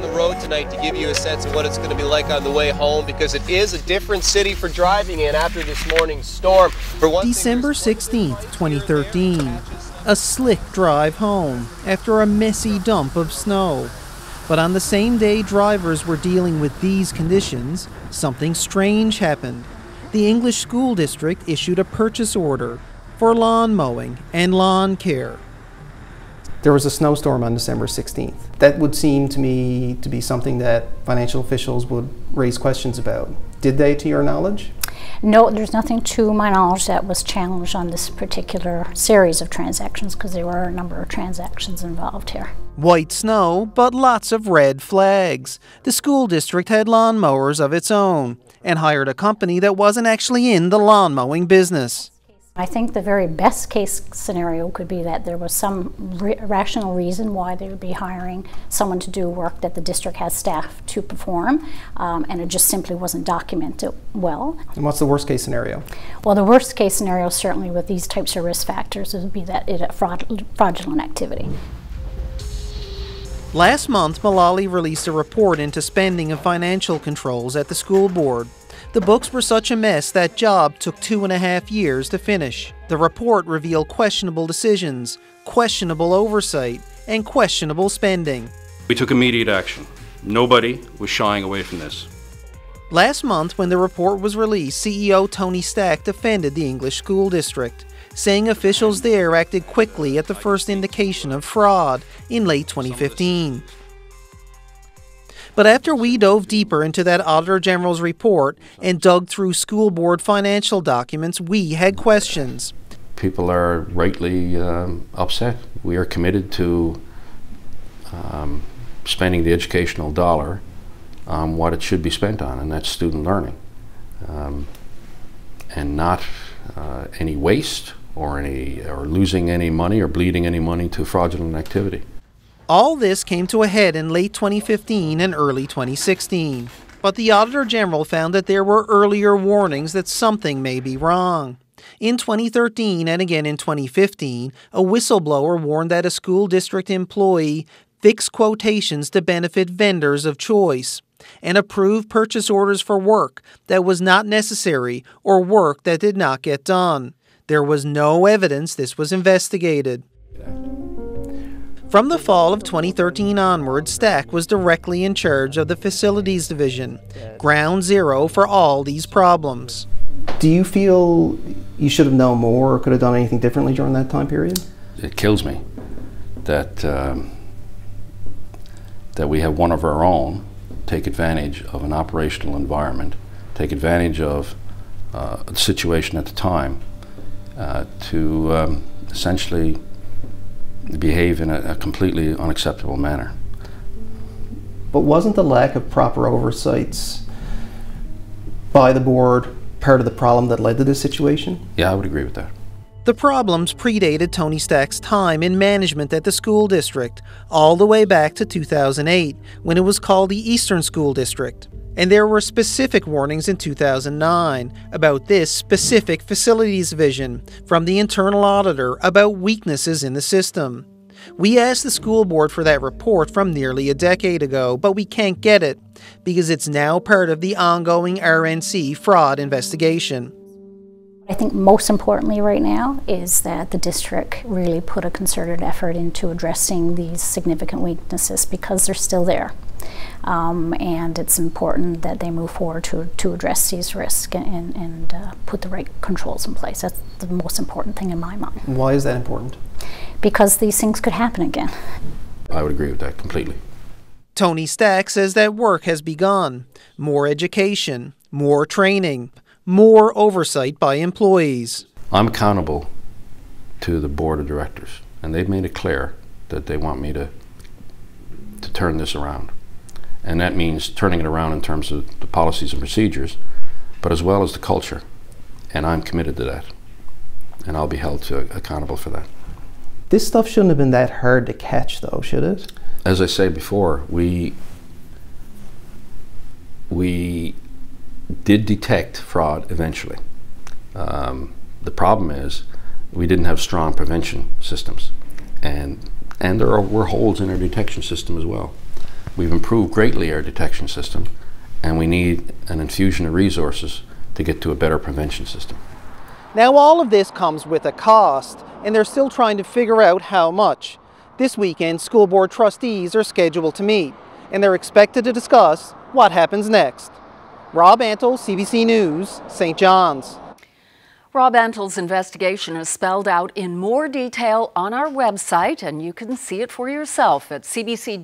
on the road tonight to give you a sense of what it's going to be like on the way home, because it is a different city for driving in after this morning's storm. December 16th, 2013. A slick drive home after a messy dump of snow. But on the same day drivers were dealing with these conditions, something strange happened. The English School District issued a purchase order for lawn mowing and lawn care. There was a snowstorm on December 16th. That would seem to me to be something that financial officials would raise questions about. Did they, to your knowledge? No, there's nothing to my knowledge that was challenged on this particular series of transactions, because there were a number of transactions involved here. White snow, but lots of red flags. The school district had lawn mowers of its own and hired a company that wasn't actually in the lawn mowing business. I think the very best case scenario could be that there was some rational reason why they would be hiring someone to do work that the district has staff to perform, and it just simply wasn't documented well. And what's the worst case scenario? Well, the worst case scenario certainly with these types of risk factors would be that it's fraudulent activity. Last month, Mullally released a report into spending and financial controls at the school board. The books were such a mess that job took 2.5 years to finish. The report revealed questionable decisions, questionable oversight, and questionable spending. We took immediate action. Nobody was shying away from this. Last month, when the report was released, CEO Tony Stack defended the English School District, saying officials there acted quickly at the first indication of fraud in late 2015. But after we dove deeper into that Auditor General's report and dug through school board financial documents, we had questions. People are rightly upset. We are committed to spending the educational dollar on what it should be spent on, and that's student learning, and not any waste or losing any money or bleeding any money to fraudulent activity. All this came to a head in late 2015 and early 2016. But the Auditor General found that there were earlier warnings that something may be wrong. In 2013 and again in 2015, a whistleblower warned that a school district employee fixed quotations to benefit vendors of choice and approved purchase orders for work that was not necessary or work that did not get done. There was no evidence this was investigated. From the fall of 2013 onward, Stack was directly in charge of the Facilities Division, ground zero for all these problems. Do you feel you should have known more or could have done anything differently during that time period? It kills me that that we have one of our own take advantage of an operational environment, take advantage of the situation at the time to essentially behave in a completely unacceptable manner. But wasn't the lack of proper oversights by the board part of the problem that led to this situation? Yeah, I would agree with that. The problems predated Tony Stack's time in management at the school district, all the way back to 2008, when it was called the Eastern School District. And there were specific warnings in 2009 about this specific facilities division from the internal auditor about weaknesses in the system. We asked the school board for that report from nearly a decade ago, but we can't get it because it's now part of the ongoing RNC fraud investigation. I think most importantly right now is that the district really put a concerted effort into addressing these significant weaknesses because they're still there. And it's important that they move forward to address these risks and put the right controls in place. That's the most important thing in my mind. Why is that important? Because these things could happen again. I would agree with that completely. Tony Stack says that work has begun. More education, more training, more oversight by employees. I'm accountable to the board of directors, and they've made it clear that they want me to turn this around. And that means turning it around in terms of the policies and procedures, but as well as the culture. And I'm committed to that. And I'll be held accountable for that. This stuff shouldn't have been that hard to catch, though, should it? As I said before, we did detect fraud eventually. The problem is we didn't have strong prevention systems. And there were holes in our detection system as well. We've improved greatly our detection system, and we need an infusion of resources to get to a better prevention system. Now all of this comes with a cost, and they're still trying to figure out how much. This weekend, school board trustees are scheduled to meet, and they're expected to discuss what happens next. Rob Antle, CBC News, St. John's. Rob Antle's investigation is spelled out in more detail on our website, and you can see it for yourself at cbc.ca/NL.